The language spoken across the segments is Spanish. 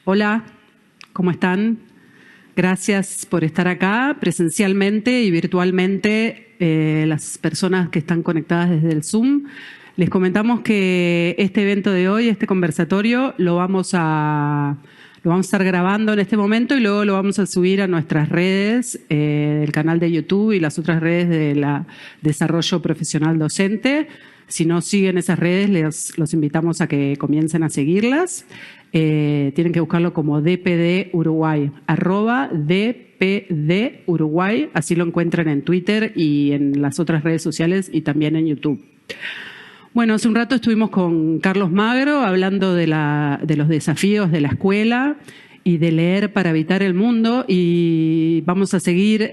Hola, ¿cómo están? Gracias por estar acá presencialmente y virtualmente, las personas que están conectadas desde el Zoom. Les comentamos que este evento de hoy, este conversatorio, lo vamos a estar grabando en este momento y luego lo vamos a subir a nuestras redes, el canal de YouTube y las otras redes de la Desarrollo Profesional Docente. Si no siguen esas redes, los invitamos a que comiencen a seguirlas. Tienen que buscarlo como DPD Uruguay, @DPD Uruguay, así lo encuentran en Twitter y en las otras redes sociales y también en YouTube. Bueno, hace un rato estuvimos con Carlos Magro hablando de los desafíos de la escuela y de leer para habitar el mundo, y vamos a seguir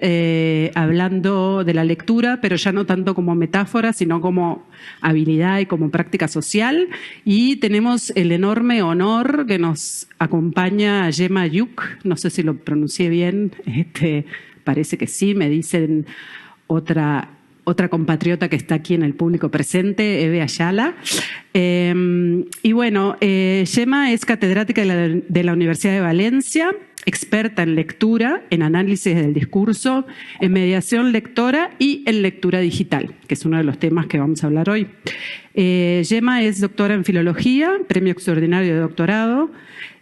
hablando de la lectura, pero ya no tanto como metáfora, sino como habilidad y como práctica social. Y tenemos el enorme honor que nos acompaña Gemma Yuk, no sé si lo pronuncié bien, parece que sí, me dicen otra compatriota que está aquí en el público presente, Eve Ayala. Y bueno, Gemma es catedrática de la Universidad de Valencia, experta en lectura, en análisis del discurso, en mediación lectora y en lectura digital, que es uno de los temas que vamos a hablar hoy. Gemma es doctora en filología, premio extraordinario de doctorado,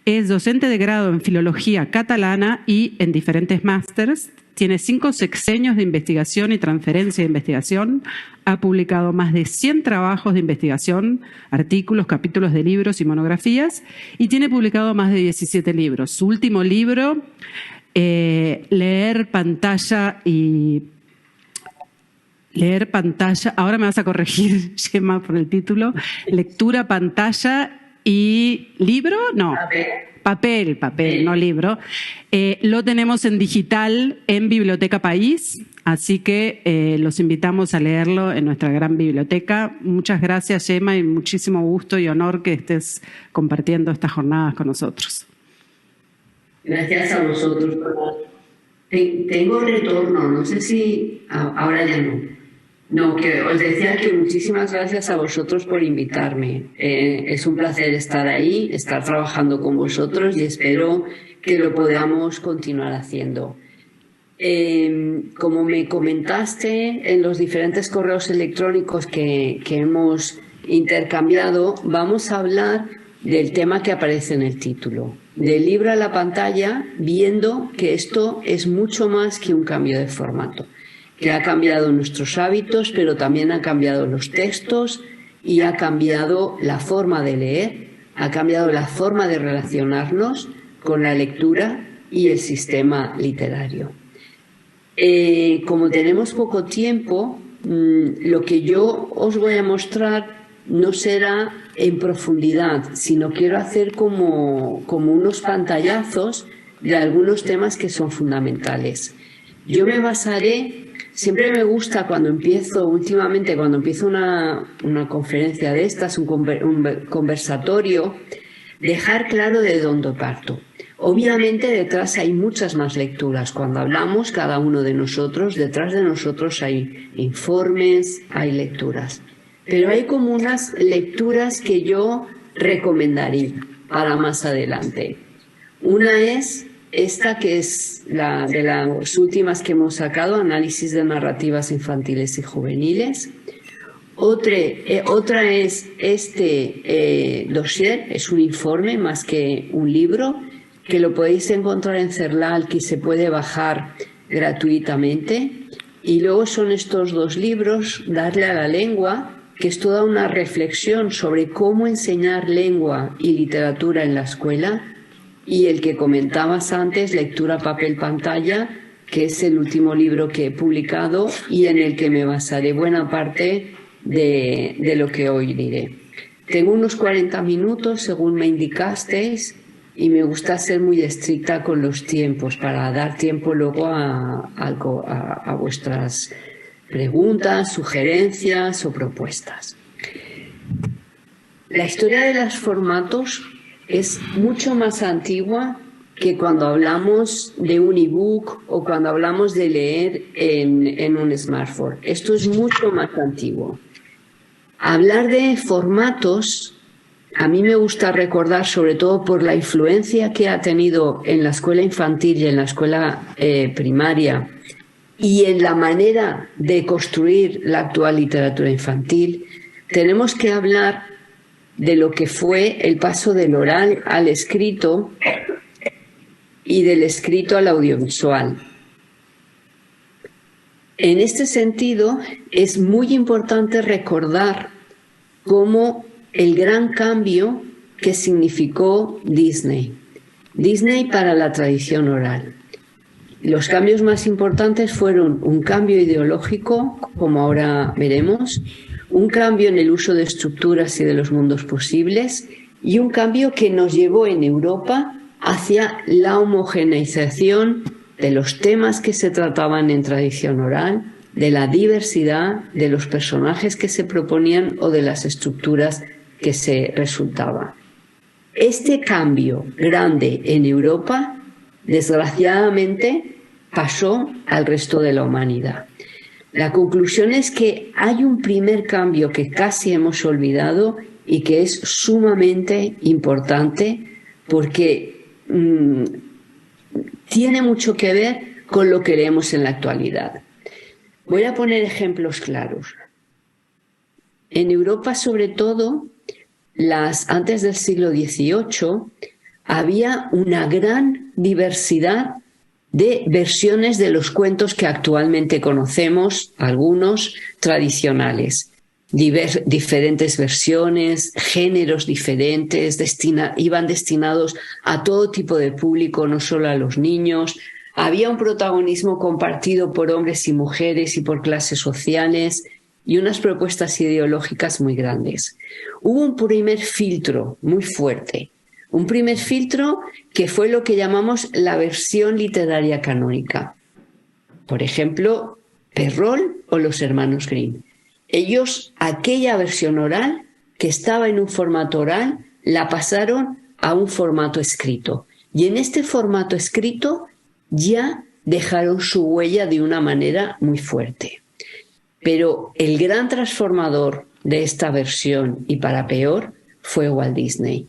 es docente de grado en filología catalana y en diferentes másters. Tiene 5 sexenios de investigación y transferencia de investigación. Ha publicado más de 100 trabajos de investigación, artículos, capítulos de libros y monografías, y tiene publicado más de 17 libros. Su último libro, Leer pantalla, ahora me vas a corregir, Gemma, por el título, Lectura, pantalla y libro, no. Papel, no libro. Lo tenemos en digital en Biblioteca País, así que los invitamos a leerlo en nuestra gran biblioteca. Muchas gracias, Gemma, y muchísimo gusto y honor que estés compartiendo estas jornadas con nosotros. Gracias a vosotros. Tengo retorno, no sé si ahora ya no. No, que os decía que muchísimas gracias a vosotros por invitarme. Es un placer estar ahí, estar trabajando con vosotros, y espero que lo podamos continuar haciendo. Como me comentaste en los diferentes correos electrónicos que hemos intercambiado, vamos a hablar del tema que aparece en el título, del libro a la pantalla, viendo que esto es mucho más que un cambio de formato, que ha cambiado nuestros hábitos, pero también ha cambiado los textos y ha cambiado la forma de leer, ha cambiado la forma de relacionarnos con la lectura y el sistema literario. Como tenemos poco tiempo, lo que yo os voy a mostrar no será en profundidad, sino quiero hacer como unos pantallazos de algunos temas que son fundamentales. Yo me basaré. Siempre me gusta últimamente cuando empiezo una conferencia de estas, un conversatorio, dejar claro de dónde parto. Obviamente detrás hay muchas más lecturas. Cuando hablamos, cada uno de nosotros, detrás de nosotros hay informes, hay lecturas. Pero hay como unas lecturas que yo recomendaría para más adelante. Una es esta, que es la de las últimas que hemos sacado, Análisis de narrativas infantiles y juveniles. Otra es este dossier, es un informe más que un libro, que lo podéis encontrar en CERLAL, que se puede bajar gratuitamente. Y luego son estos 2 libros, Darle a la lengua, que es toda una reflexión sobre cómo enseñar lengua y literatura en la escuela, y el que comentabas antes, Lectura, papel, pantalla, que es el último libro que he publicado y en el que me basaré buena parte de lo que hoy diré. Tengo unos 40 minutos, según me indicasteis, y me gusta ser muy estricta con los tiempos para dar tiempo luego a vuestras preguntas, sugerencias o propuestas. La historia de los formatos es mucho más antigua que cuando hablamos de un ebook o cuando hablamos de leer en un smartphone. Esto es mucho más antiguo. Hablar de formatos a mí me gusta recordar, sobre todo por la influencia que ha tenido en la escuela infantil y en la escuela primaria y en la manera de construir la actual literatura infantil, tenemos que hablar de lo que fue el paso del oral al escrito y del escrito al audiovisual. En este sentido, es muy importante recordar cómo el gran cambio que significó Disney para la tradición oral. Los cambios más importantes fueron un cambio ideológico, como ahora veremos, un cambio en el uso de estructuras y de los mundos posibles, y un cambio que nos llevó en Europa hacia la homogeneización de los temas que se trataban en tradición oral, de la diversidad, de los personajes que se proponían o de las estructuras que se resultaban. Este cambio grande en Europa, desgraciadamente, pasó al resto de la humanidad. La conclusión es que hay un primer cambio que casi hemos olvidado y que es sumamente importante porque tiene mucho que ver con lo que leemos en la actualidad. Voy a poner ejemplos claros. En Europa, sobre todo, antes del siglo XVIII, había una gran diversidad de versiones de los cuentos que actualmente conocemos, algunos tradicionales. Diferentes versiones, géneros diferentes, iban destinados a todo tipo de público, no solo a los niños. Había un protagonismo compartido por hombres y mujeres y por clases sociales y unas propuestas ideológicas muy grandes. Hubo un primer filtro muy fuerte, un primer filtro que fue lo que llamamos la versión literaria canónica. Por ejemplo, Perrault o los hermanos Grimm. Ellos, aquella versión oral, que estaba en un formato oral, la pasaron a un formato escrito. Y en este formato escrito ya dejaron su huella de una manera muy fuerte. Pero el gran transformador de esta versión, y para peor, fue Walt Disney.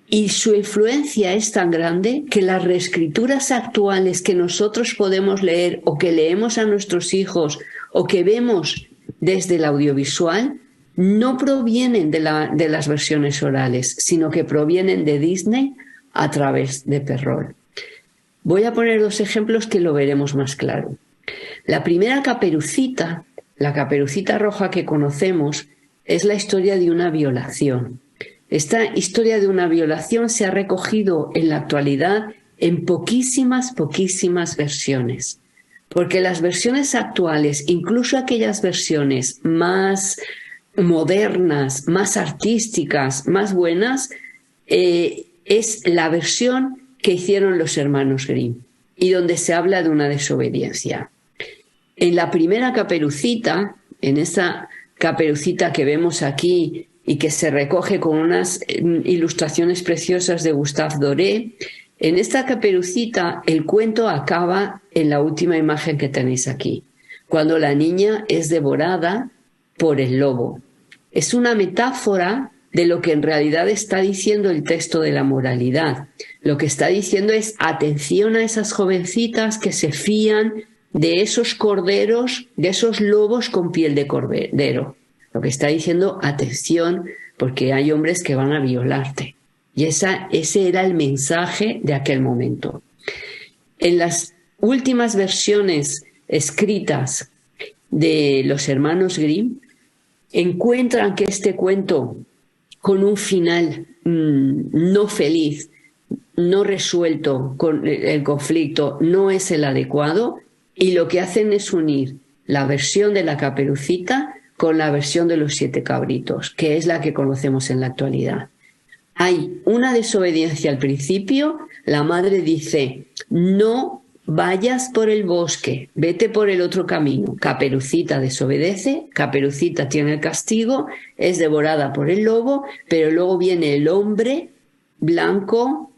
Y su influencia es tan grande que las reescrituras actuales que nosotros podemos leer o que leemos a nuestros hijos o que vemos desde el audiovisual no provienen de las versiones orales, sino que provienen de Disney a través de Perrault. Voy a poner dos ejemplos que lo veremos más claro. La primera Caperucita, la Caperucita Roja que conocemos, es la historia de una violación. Esta historia de una violación se ha recogido en la actualidad en poquísimas versiones. Porque las versiones actuales, incluso aquellas versiones más modernas, más artísticas, más buenas, es la versión que hicieron los hermanos Grimm y donde se habla de una desobediencia. En la primera Caperucita, en esa Caperucita que vemos aquí y que se recoge con unas ilustraciones preciosas de Gustave Doré, en esta Caperucita el cuento acaba en la última imagen que tenéis aquí, cuando la niña es devorada por el lobo. Es una metáfora de lo que en realidad está diciendo el texto de la moralidad. Lo que está diciendo es atención a esas jovencitas que se fían de esos corderos, de esos lobos con piel de cordero. Lo que está diciendo, atención, porque hay hombres que van a violarte. Y ese era el mensaje de aquel momento. En las últimas versiones escritas de los hermanos Grimm, encuentran que este cuento, con un final no feliz, no resuelto con el conflicto, no es el adecuado, y lo que hacen es unir la versión de la Caperucita con la versión de los 7 cabritos, que es la que conocemos en la actualidad. Hay una desobediencia al principio, la madre dice, no vayas por el bosque, vete por el otro camino. Caperucita desobedece, Caperucita tiene el castigo, es devorada por el lobo, pero luego viene el hombre blanco,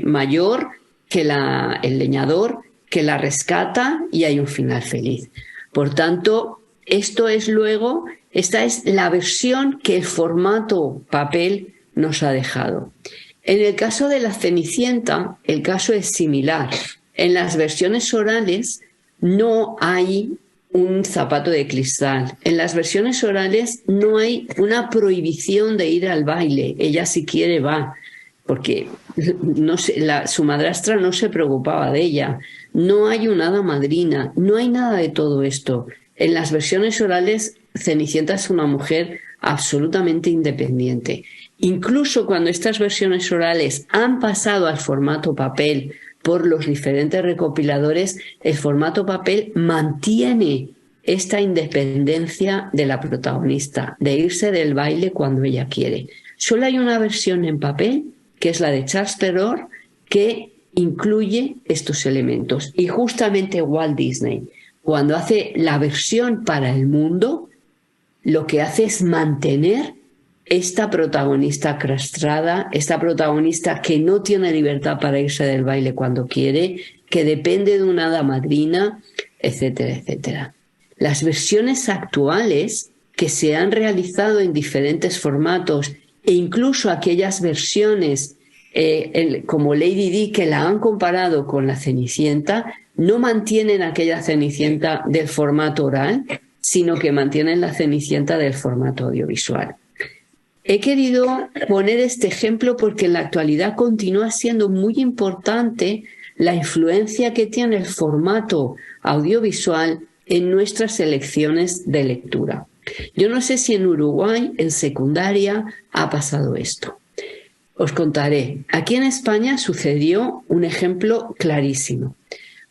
mayor, el leñador, que la rescata y hay un final feliz. Por tanto, esta es la versión que el formato papel nos ha dejado. En el caso de la Cenicienta, el caso es similar. En las versiones orales no hay un zapato de cristal. En las versiones orales no hay una prohibición de ir al baile. Ella, si quiere, va, porque no su madrastra no se preocupaba de ella. No hay una hada madrina, no hay nada de todo esto. En las versiones orales, Cenicienta es una mujer absolutamente independiente. Incluso cuando estas versiones orales han pasado al formato papel por los diferentes recopiladores, el formato papel mantiene esta independencia de la protagonista, de irse del baile cuando ella quiere. Solo hay una versión en papel, que es la de Charles Perrault, que incluye estos elementos. Y justamente Walt Disney, cuando hace la versión para el mundo, lo que hace es mantener esta protagonista castrada, esta protagonista que no tiene libertad para irse del baile cuando quiere, que depende de una hada madrina, etcétera, etcétera. Las versiones actuales que se han realizado en diferentes formatos e incluso aquellas versiones como Lady Di que la han comparado con la Cenicienta, no mantienen aquella Cenicienta del formato oral, sino que mantienen la Cenicienta del formato audiovisual. He querido poner este ejemplo porque en la actualidad continúa siendo muy importante la influencia que tiene el formato audiovisual en nuestras elecciones de lectura. Yo no sé si en Uruguay, en secundaria, ha pasado esto. Os contaré. Aquí en España sucedió un ejemplo clarísimo.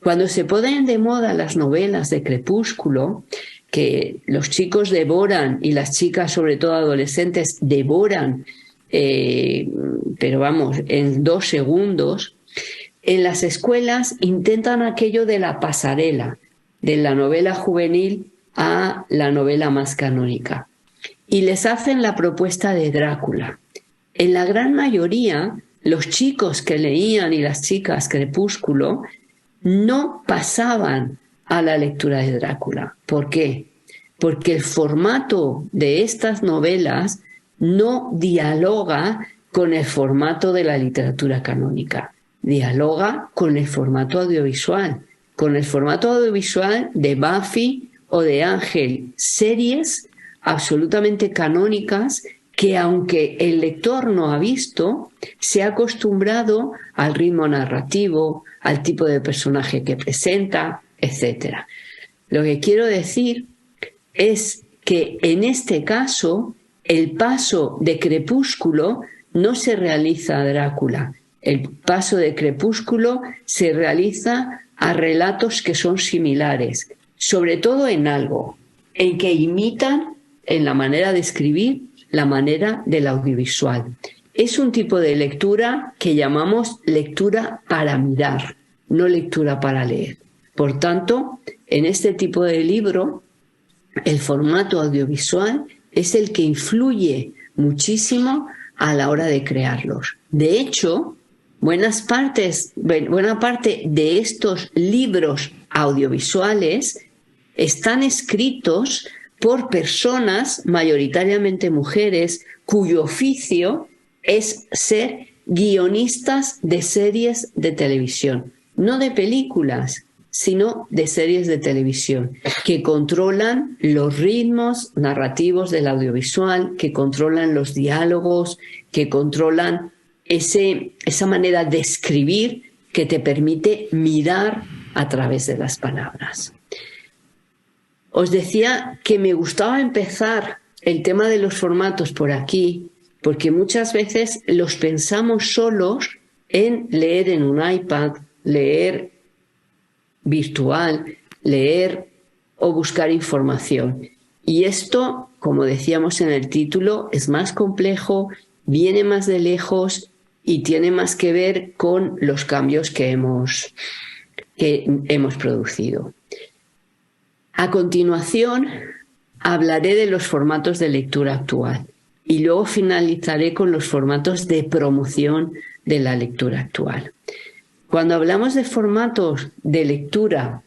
Cuando se ponen de moda las novelas de Crepúsculo, que los chicos devoran y las chicas, sobre todo adolescentes, devoran, pero vamos, en 2 segundos, en las escuelas intentan aquello de la pasarela, de la novela juvenil a la novela más canónica. Y les hacen la propuesta de Drácula. En la gran mayoría, los chicos que leían y las chicas Crepúsculo no pasaban a la lectura de Drácula. ¿Por qué? Porque el formato de estas novelas no dialoga con el formato de la literatura canónica, dialoga con el formato audiovisual, de Buffy o de Ángel, series absolutamente canónicas que aunque el lector no ha visto, se ha acostumbrado al ritmo narrativo, al tipo de personaje que presenta, etc. Lo que quiero decir es que en este caso el paso de Crepúsculo no se realiza a Drácula. El paso de Crepúsculo se realiza a relatos que son similares, sobre todo en algo, en que imitan en la manera de escribir la manera del audiovisual. Es un tipo de lectura que llamamos lectura para mirar, no lectura para leer. Por tanto, en este tipo de libro, el formato audiovisual es el que influye muchísimo a la hora de crearlos. De hecho, buena parte de estos libros audiovisuales están escritos por personas, mayoritariamente mujeres, cuyo oficio es ser guionistas de series de televisión, no de películas, sino de series de televisión, que controlan los ritmos narrativos del audiovisual, que controlan los diálogos, que controlan esa manera de escribir que te permite mirar a través de las palabras. Os decía que me gustaba empezar el tema de los formatos por aquí, porque muchas veces los pensamos solos en leer en un iPad, leer virtual, leer o buscar información. Y esto, como decíamos en el título, es más complejo, viene más de lejos y tiene más que ver con los cambios que hemos producido. A continuación, hablaré de los formatos de lectura actual y luego finalizaré con los formatos de promoción de la lectura actual. Cuando hablamos de formatos de lectura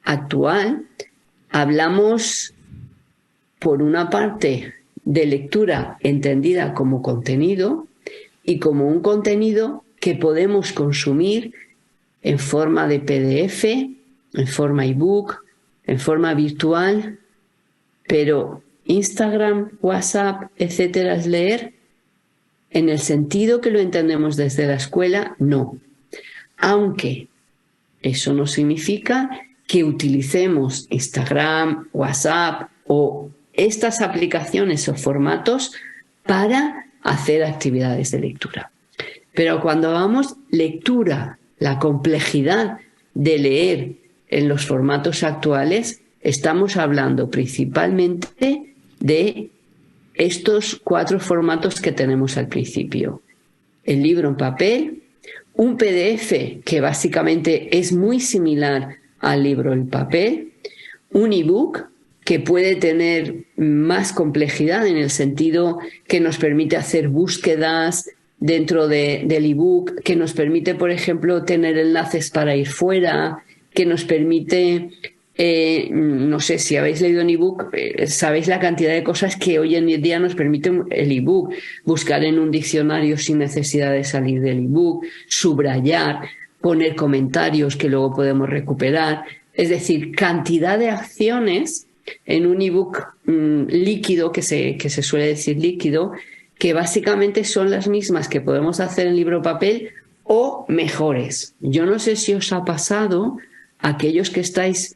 actual, hablamos, por una parte, de lectura entendida como contenido y como un contenido que podemos consumir en forma de PDF, en forma ebook, en forma virtual, pero Instagram, WhatsApp, etcétera, es leer. En el sentido que lo entendemos desde la escuela, no. Aunque eso no significa que utilicemos Instagram, WhatsApp o estas aplicaciones o formatos para hacer actividades de lectura. Pero cuando hagamos lectura, la complejidad de leer en los formatos actuales, estamos hablando principalmente de estos 4 formatos que tenemos al principio. El libro en papel, un PDF que básicamente es muy similar al libro en papel, un ebook que puede tener más complejidad en el sentido que nos permite hacer búsquedas dentro del ebook, que nos permite, por ejemplo, tener enlaces para ir fuera, que nos permite... no sé, si habéis leído un ebook, sabéis la cantidad de cosas que hoy en día nos permite el ebook. Buscar en un diccionario sin necesidad de salir del ebook, subrayar, poner comentarios que luego podemos recuperar. Es decir, cantidad de acciones en un ebook líquido, que se suele decir líquido, que básicamente son las mismas que podemos hacer en libro papel o mejores. Yo no sé si os ha pasado, aquellos que estáis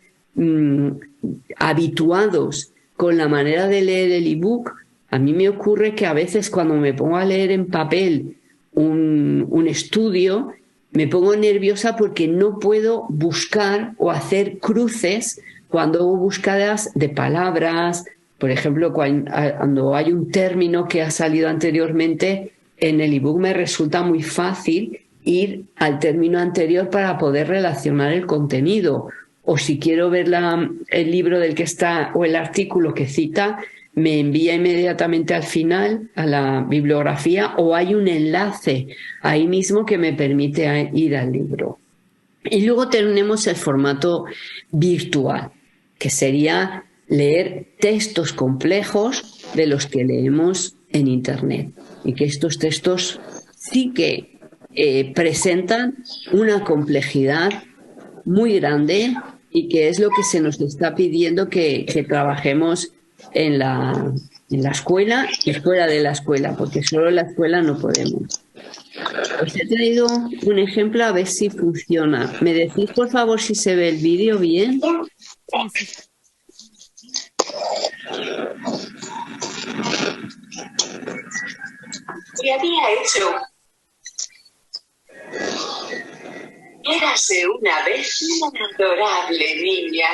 habituados con la manera de leer el ebook, a mí me ocurre que a veces cuando me pongo a leer en papel un estudio, me pongo nerviosa porque no puedo buscar o hacer cruces cuando hago búsquedas de palabras. Por ejemplo, cuando hay un término que ha salido anteriormente, en el ebook me resulta muy fácil ir al término anterior para poder relacionar el contenido. O si quiero ver el libro del que está o el artículo que cita, me envía inmediatamente al final a la bibliografía o hay un enlace ahí mismo que me permite ir al libro. Y luego tenemos el formato virtual, que sería leer textos complejos de los que leemos en Internet. Y que estos textos sí que presentan una complejidad muy grande y que es lo que se nos está pidiendo que trabajemos en la escuela y fuera de la escuela, porque solo en la escuela no podemos. Os he traído un ejemplo a ver si funciona. ¿Me decís, por favor, si se ve el vídeo bien? ¿Qué había hecho? Érase una vez una adorable niña.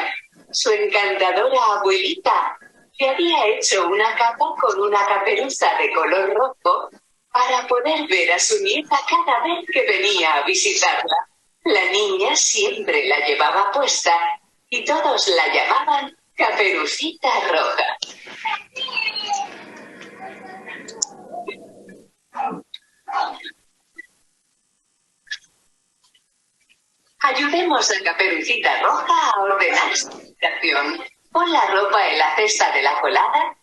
Su encantadora abuelita le había hecho una capa con una caperuza de color rojo para poder ver a su nieta cada vez que venía a visitarla. La niña siempre la llevaba puesta y todos la llamaban Caperucita Roja. Ayudemos a Caperucita Roja a ordenar su habitación. Pon la ropa en la cesta de la colada.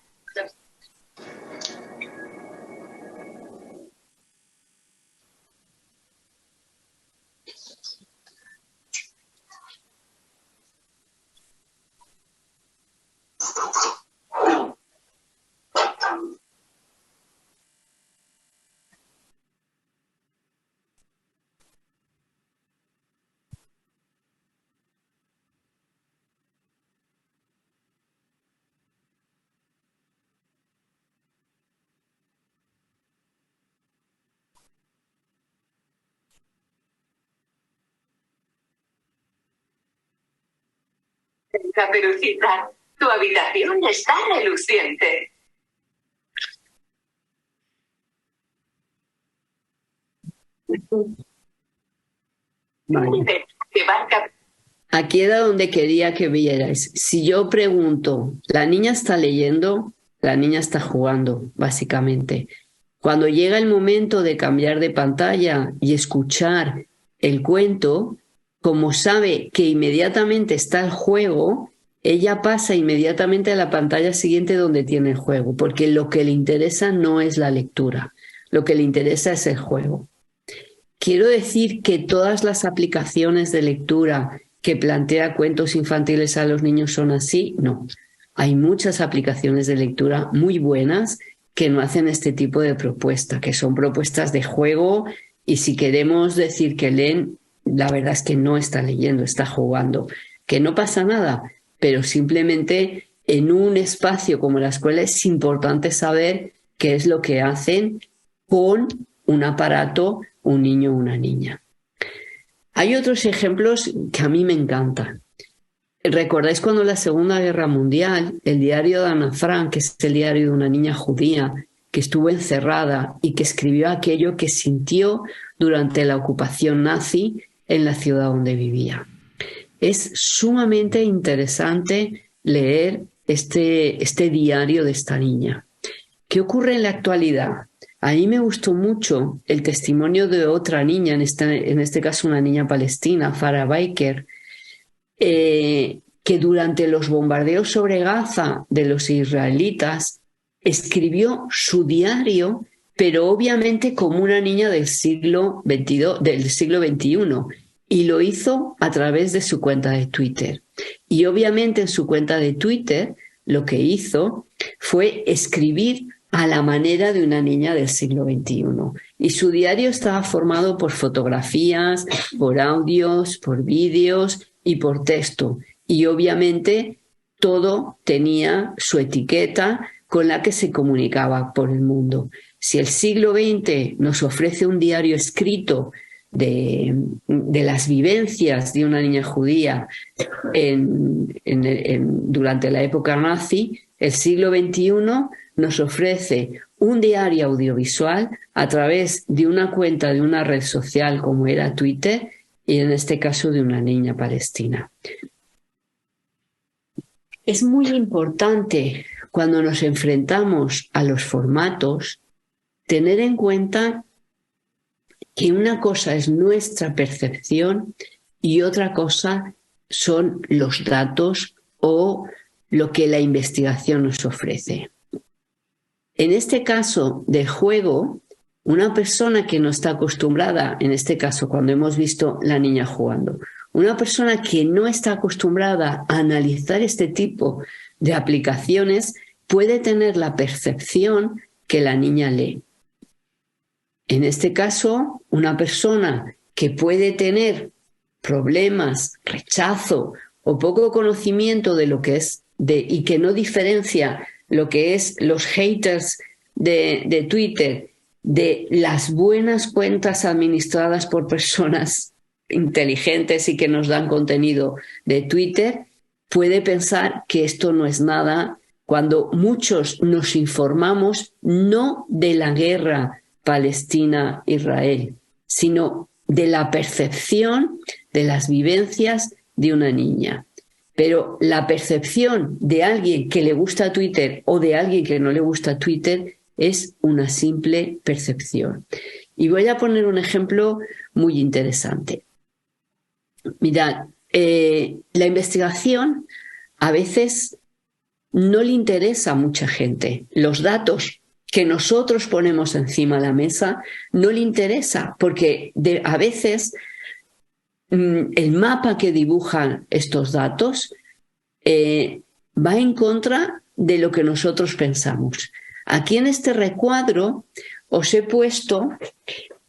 Caperucita, tu habitación está reluciente. Vale. Aquí era donde quería que vierais. Si yo pregunto, ¿la niña está leyendo? La niña está jugando, básicamente. Cuando llega el momento de cambiar de pantalla y escuchar el cuento, como sabe que inmediatamente está el juego, ella pasa inmediatamente a la pantalla siguiente donde tiene el juego, porque lo que le interesa no es la lectura. lo que le interesa es el juego. Quiero decir que todas las aplicaciones de lectura que plantea cuentos infantiles a los niños son así. No, hay muchas aplicaciones de lectura muy buenas que no hacen este tipo de propuesta, que son propuestas de juego, y si queremos decir que leen, la verdad es que no está leyendo, está jugando, que no pasa nada, pero simplemente en un espacio como la escuela es importante saber qué es lo que hacen con un aparato un niño o una niña. Hay otros ejemplos que a mí me encantan. ¿Recordáis cuando en la Segunda Guerra Mundial el diario de Ana Frank, que es el diario de una niña judía que estuvo encerrada y que escribió aquello que sintió durante la ocupación nazi en la ciudad donde vivía? Es sumamente interesante leer este diario de esta niña. ¿Qué ocurre en la actualidad? A mí me gustó mucho el testimonio de otra niña, en este caso una niña palestina, Farah Baker, que durante los bombardeos sobre Gaza de los israelitas escribió su diario, pero obviamente como una niña del siglo XXI, y lo hizo a través de su cuenta de Twitter. Y obviamente en su cuenta de Twitter lo que hizo fue escribir a la manera de una niña del siglo XXI. Y su diario estaba formado por fotografías, por audios, por vídeos y por texto. Y obviamente todo tenía su etiqueta con la que se comunicaba por el mundo. Si el siglo XX nos ofrece un diario escrito de las vivencias de una niña judía durante la época nazi, el siglo XXI nos ofrece un diario audiovisual a través de una cuenta de una red social como era Twitter, y en este caso de una niña palestina. Es muy importante cuando nos enfrentamos a los formatos tener en cuenta que una cosa es nuestra percepción y otra cosa son los datos o lo que la investigación nos ofrece. En este caso de juego, una persona que no está acostumbrada, en este caso cuando hemos visto la niña jugando, una persona que no está acostumbrada a analizar este tipo de aplicaciones puede tener la percepción que la niña lee. En este caso, una persona que puede tener problemas, rechazo o poco conocimiento de lo que es y que no diferencia lo que es los haters de Twitter de las buenas cuentas administradas por personas inteligentes y que nos dan contenido de Twitter, puede pensar que esto no es nada cuando muchos nos informamos no de la guerra Palestina-Israel, sino de la percepción de las vivencias de una niña. Pero la percepción de alguien que le gusta Twitter o de alguien que no le gusta Twitter es una simple percepción. Y voy a poner un ejemplo muy interesante. Mirad, la investigación a veces no le interesa a mucha gente. Los datos que nosotros ponemos encima de la mesa no le interesa, porque a veces el mapa que dibujan estos datos va en contra de lo que nosotros pensamos. Aquí en este recuadro os he puesto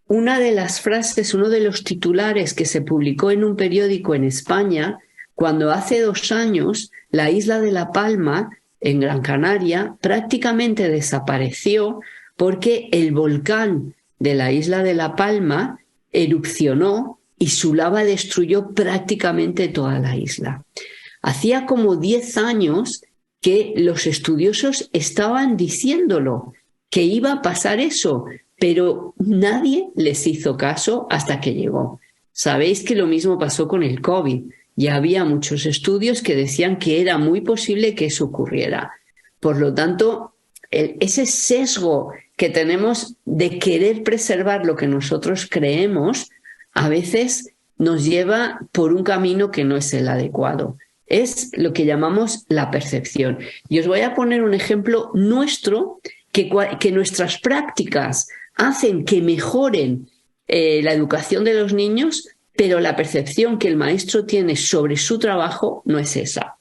una de las frases, uno de los titulares que se publicó en un periódico en España cuando hace 2 años la isla de La Palma, en Gran Canaria, prácticamente desapareció porque el volcán de la isla de La Palma erupcionó y su lava destruyó prácticamente toda la isla. Hacía como 10 años que los estudiosos estaban diciéndolo, que iba a pasar eso, pero nadie les hizo caso hasta que llegó. Sabéis que lo mismo pasó con el COVID. Ya había muchos estudios que decían que era muy posible que eso ocurriera. Por lo tanto, ese sesgo que tenemos de querer preservar lo que nosotros creemos, a veces nos lleva por un camino que no es el adecuado. Es lo que llamamos la percepción. Y os voy a poner un ejemplo nuestro, que nuestras prácticas hacen que mejoren la educación de los niños, pero la percepción que el maestro tiene sobre su trabajo no es esa.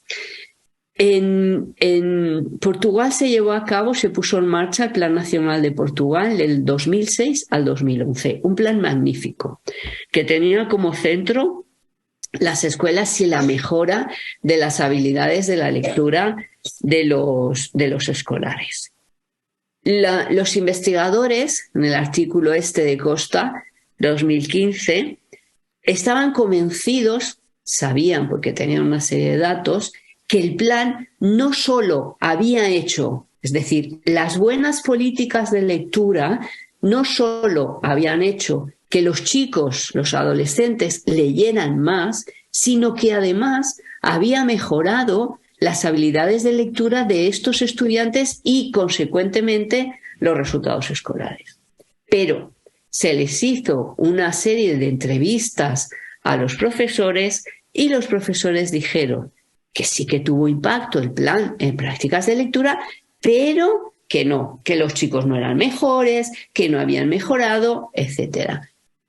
En Portugal se puso en marcha el Plan Nacional de Portugal del 2006 al 2011, un plan magnífico que tenía como centro las escuelas y la mejora de las habilidades de la lectura de los escolares. Los investigadores, en el artículo de Costa 2015, estaban convencidos, sabían porque tenían una serie de datos, que el plan no solo había hecho, es decir, las buenas políticas de lectura no solo habían hecho que los chicos, los adolescentes, leyeran más, sino que además había mejorado las habilidades de lectura de estos estudiantes y, consecuentemente, los resultados escolares. Pero se les hizo una serie de entrevistas a los profesores y los profesores dijeron que sí que tuvo impacto el plan en prácticas de lectura, pero que no, que los chicos no eran mejores, que no habían mejorado, etc.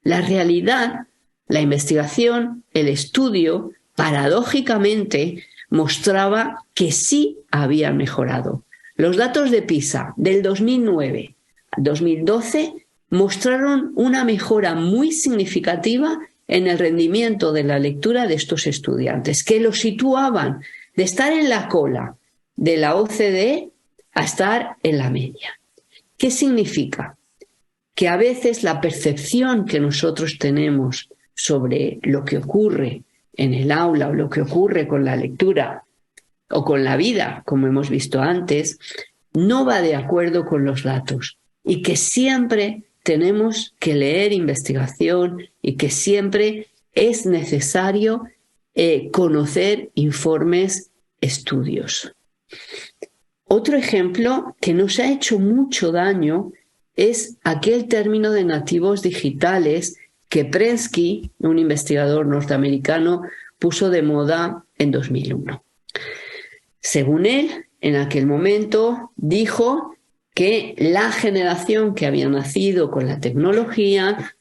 La realidad, la investigación, el estudio, paradójicamente, mostraba que sí habían mejorado. Los datos de PISA del 2009 al 2012 mostraron una mejora muy significativa en el rendimiento de la lectura de estos estudiantes, que los situaban de estar en la cola de la OCDE a estar en la media. ¿Qué significa? Que a veces la percepción que nosotros tenemos sobre lo que ocurre en el aula o lo que ocurre con la lectura o con la vida, como hemos visto antes, no va de acuerdo con los datos y que siempre tenemos que leer investigación y que siempre es necesario conocer informes, estudios. Otro ejemplo que nos ha hecho mucho daño es aquel término de nativos digitales que Prensky, un investigador norteamericano, puso de moda en 2001. Según él, en aquel momento dijo que la generación que había nacido con la tecnología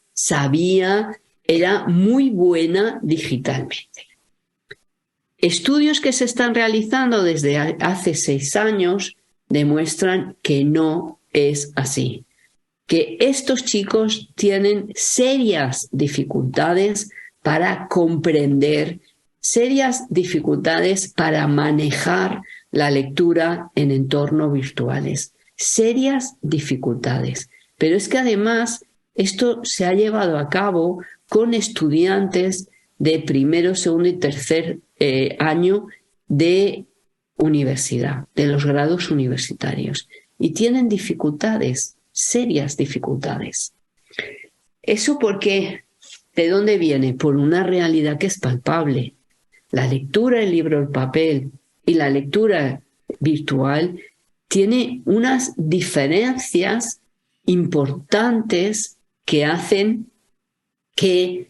era muy buena digitalmente. Estudios que se están realizando desde hace 6 años demuestran que no es así, que estos chicos tienen serias dificultades para comprender, serias dificultades para manejar la lectura en entornos virtuales. Serias dificultades. Pero es que además esto se ha llevado a cabo con estudiantes de primero, segundo y tercer año de universidad, de los grados universitarios. Y tienen dificultades, serias dificultades. ¿Eso por qué? ¿De dónde viene? Por una realidad que es palpable. La lectura en libro en papel y la lectura virtual tiene unas diferencias importantes que hacen que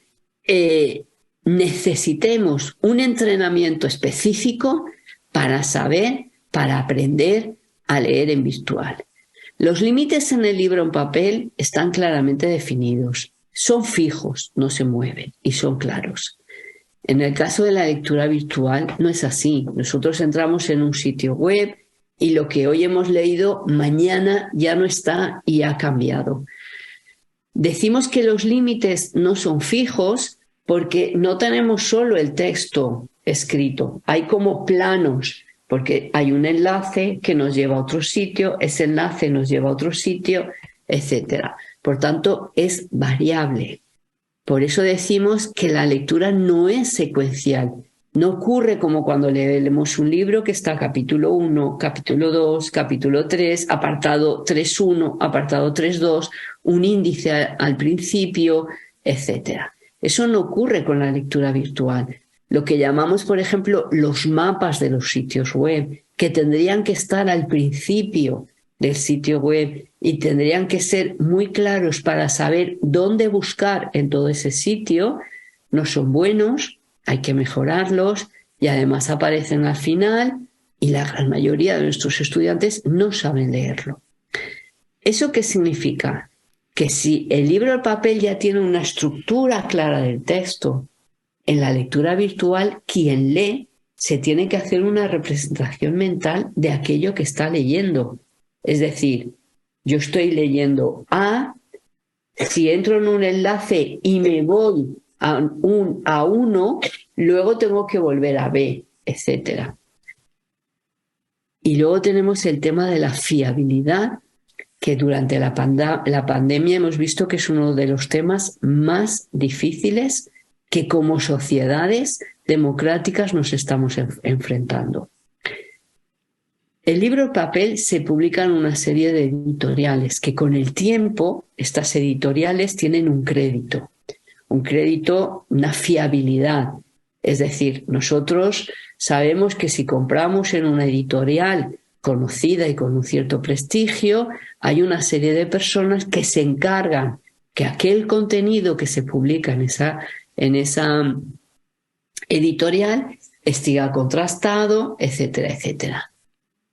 necesitemos un entrenamiento específico para aprender a leer en virtual. Los límites en el libro en papel están claramente definidos. Son fijos, no se mueven y son claros. En el caso de la lectura virtual no es así. Nosotros entramos en un sitio web y lo que hoy hemos leído mañana ya no está y ha cambiado. Decimos que los límites no son fijos porque no tenemos solo el texto escrito, hay como planos, porque hay un enlace que nos lleva a otro sitio, ese enlace nos lleva a otro sitio, etc. Por tanto, es variable. Por eso decimos que la lectura no es secuencial. No ocurre como cuando leemos un libro que está capítulo 1, capítulo 2, capítulo 3, apartado 3.1, apartado 3.2, un índice al principio, etc. Eso no ocurre con la lectura virtual. Lo que llamamos, por ejemplo, los mapas de los sitios web, que tendrían que estar al principio del sitio web y tendrían que ser muy claros para saber dónde buscar en todo ese sitio, no son buenos. Hay que mejorarlos y además aparecen al final y la gran mayoría de nuestros estudiantes no saben leerlo. ¿Eso qué significa? que si el libro de papel ya tiene una estructura clara del texto, en la lectura virtual quien lee se tiene que hacer una representación mental de aquello que está leyendo. Es decir, yo estoy leyendo A, si entro en un enlace y me voy a uno, luego tengo que volver a B, etc. Y luego tenemos el tema de la fiabilidad, que durante la pandemia hemos visto que es uno de los temas más difíciles que como sociedades democráticas nos estamos enfrentando. El libro de papel se publica en una serie de editoriales que con el tiempo estas editoriales tienen un crédito, una fiabilidad. Es decir, nosotros sabemos que si compramos en una editorial conocida y con un cierto prestigio, hay una serie de personas que se encargan que aquel contenido que se publica en esa editorial esté contrastado, etcétera, etcétera.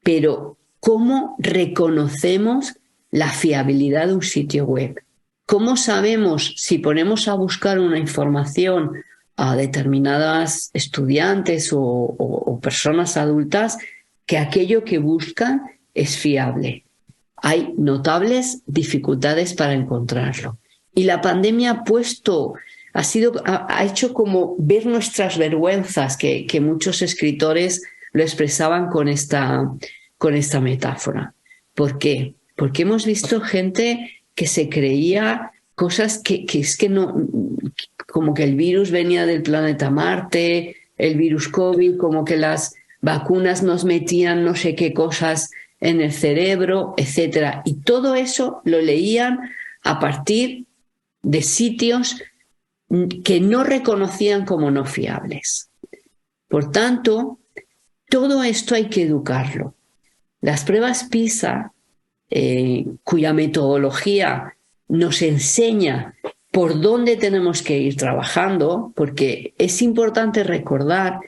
Pero, ¿cómo reconocemos la fiabilidad de un sitio web? ¿Cómo sabemos si ponemos a buscar una información a determinadas estudiantes o personas adultas que aquello que buscan es fiable? Hay notables dificultades para encontrarlo. Y la pandemia ha hecho como ver nuestras vergüenzas, que muchos escritores lo expresaban con esta metáfora. ¿Por qué? Porque hemos visto gente que se creía cosas que es que no, como que el virus venía del planeta Marte, el virus COVID, como que las vacunas nos metían no sé qué cosas en el cerebro, etc. Y todo eso lo leían a partir de sitios que no reconocían como no fiables. Por tanto, todo esto hay que educarlo. Las pruebas PISA, cuya metodología nos enseña por dónde tenemos que ir trabajando, porque es importante recordar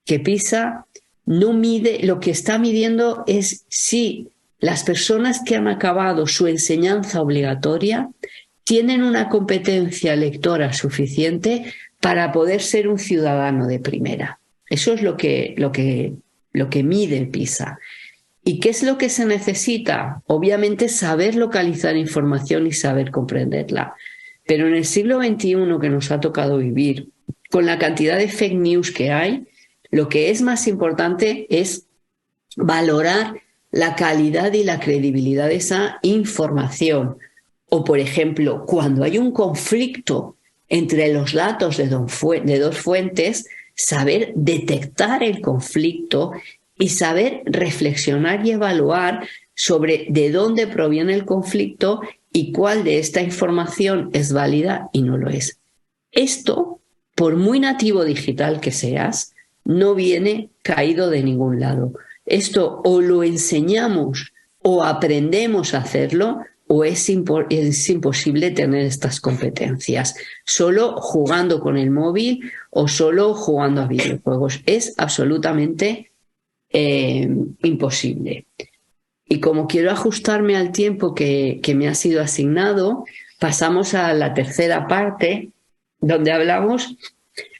que PISA no mide, lo que está midiendo es si las personas que han acabado su enseñanza obligatoria tienen una competencia lectora suficiente para poder ser un ciudadano de primera. Eso es lo que mide PISA. ¿Y qué es lo que se necesita? Obviamente saber localizar información y saber comprenderla. Pero en el siglo XXI que nos ha tocado vivir, con la cantidad de fake news que hay, lo que es más importante es valorar la calidad y la credibilidad de esa información. O, por ejemplo, cuando hay un conflicto entre los datos de dos fuentes, saber detectar el conflicto y saber reflexionar y evaluar sobre de dónde proviene el conflicto y cuál de esta información es válida y no lo es. Esto, por muy nativo digital que seas, no viene caído de ningún lado. Esto o lo enseñamos o aprendemos a hacerlo o es imposible tener estas competencias. Solo jugando con el móvil o solo jugando a videojuegos. Es absolutamente imposible. Y como quiero ajustarme al tiempo que me ha sido asignado, pasamos a la tercera parte, donde hablamos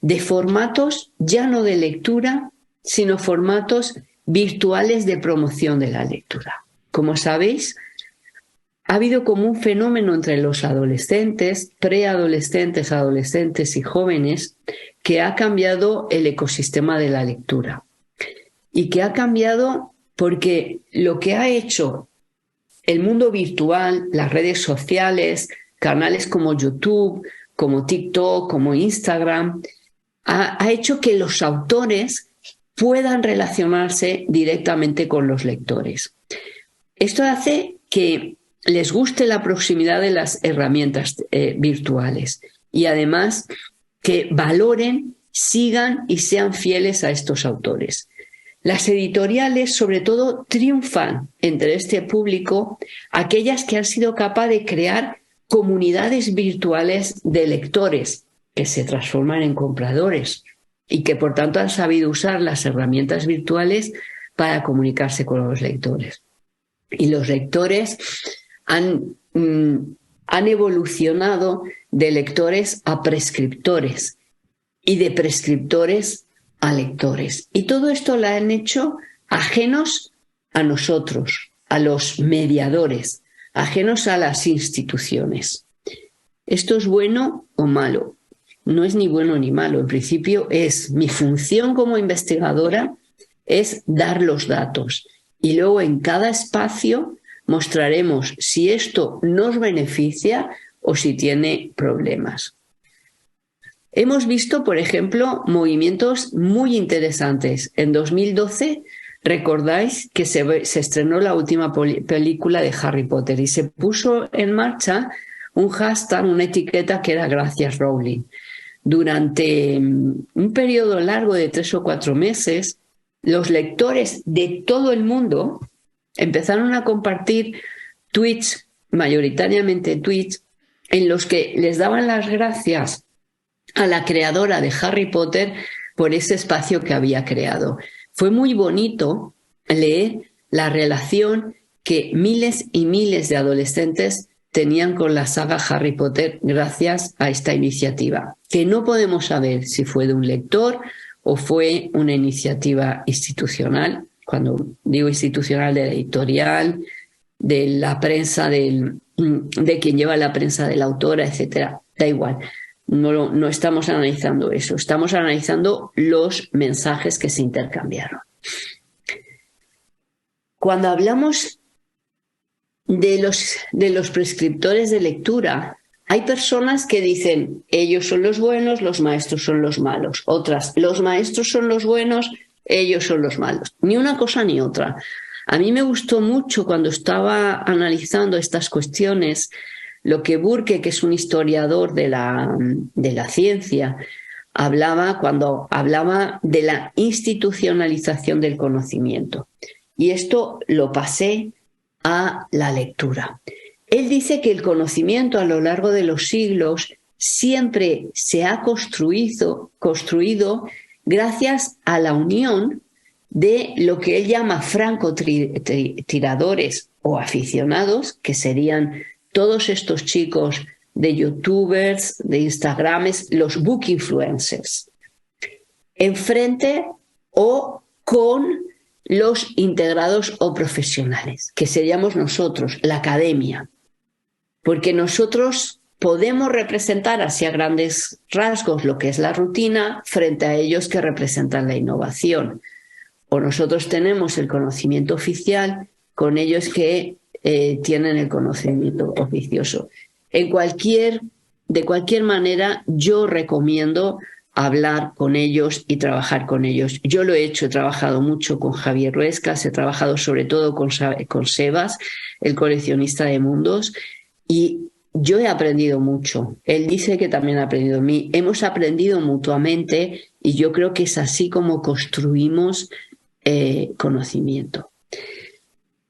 de formatos ya no de lectura, sino formatos virtuales de promoción de la lectura. Como sabéis, ha habido como un fenómeno entre los adolescentes, preadolescentes, adolescentes y jóvenes que ha cambiado el ecosistema de la lectura. Y que ha cambiado porque lo que ha hecho el mundo virtual, las redes sociales, canales como YouTube, como TikTok, como Instagram, ha hecho que los autores puedan relacionarse directamente con los lectores. Esto hace que les guste la proximidad de las herramientas virtuales y además que valoren, sigan y sean fieles a estos autores. Las editoriales, sobre todo, triunfan entre este público aquellas que han sido capaces de crear comunidades virtuales de lectores que se transforman en compradores y que, por tanto, han sabido usar las herramientas virtuales para comunicarse con los lectores. Y los lectores han han evolucionado de lectores a prescriptores y de prescriptores a lectores. Y todo esto lo han hecho ajenos a nosotros, a los mediadores, ajenos a las instituciones. ¿Esto es bueno o malo? No es ni bueno ni malo. En principio es mi función como investigadora es dar los datos y luego en cada espacio mostraremos si esto nos beneficia o si tiene problemas. Hemos visto, por ejemplo, movimientos muy interesantes. En 2012, recordáis que se estrenó la última película de Harry Potter y se puso en marcha un hashtag, una etiqueta que era Gracias Rowling. Durante un periodo largo de 3 o 4 meses, los lectores de todo el mundo empezaron a compartir tweets, mayoritariamente tweets, en los que les daban las gracias a la creadora de Harry Potter por ese espacio que había creado. Fue muy bonito leer la relación que miles y miles de adolescentes tenían con la saga Harry Potter gracias a esta iniciativa, que no podemos saber si fue de un lector o fue una iniciativa institucional. Cuando digo institucional, de la editorial, de la prensa, de quien lleva la prensa, de la autora, etcétera. Da igual. No estamos analizando eso. Estamos analizando los mensajes que se intercambiaron. Cuando hablamos de los prescriptores de lectura, hay personas que dicen, ellos son los buenos, los maestros son los malos. Otras, los maestros son los buenos, ellos son los malos. Ni una cosa ni otra. A mí me gustó mucho cuando estaba analizando estas cuestiones lo que Burke, que es un historiador de la ciencia, cuando hablaba de la institucionalización del conocimiento. Y esto lo pasé a la lectura. Él dice que el conocimiento a lo largo de los siglos siempre se ha construido gracias a la unión de lo que él llama francotiradores o aficionados, que serían todos estos chicos de youtubers, de instagrames, los book influencers, enfrente o con los integrados o profesionales, que seríamos nosotros, la academia. Porque nosotros podemos representar así a grandes rasgos lo que es la rutina frente a ellos que representan la innovación. O nosotros tenemos el conocimiento oficial con ellos que tienen el conocimiento oficioso. De cualquier manera, yo recomiendo hablar con ellos y trabajar con ellos. Yo lo he hecho, he trabajado mucho con Javier Ruescas, he trabajado sobre todo con Sebas, el coleccionista de mundos, y yo he aprendido mucho. Él dice que también ha aprendido de mí. Hemos aprendido mutuamente y yo creo que es así como construimos conocimiento.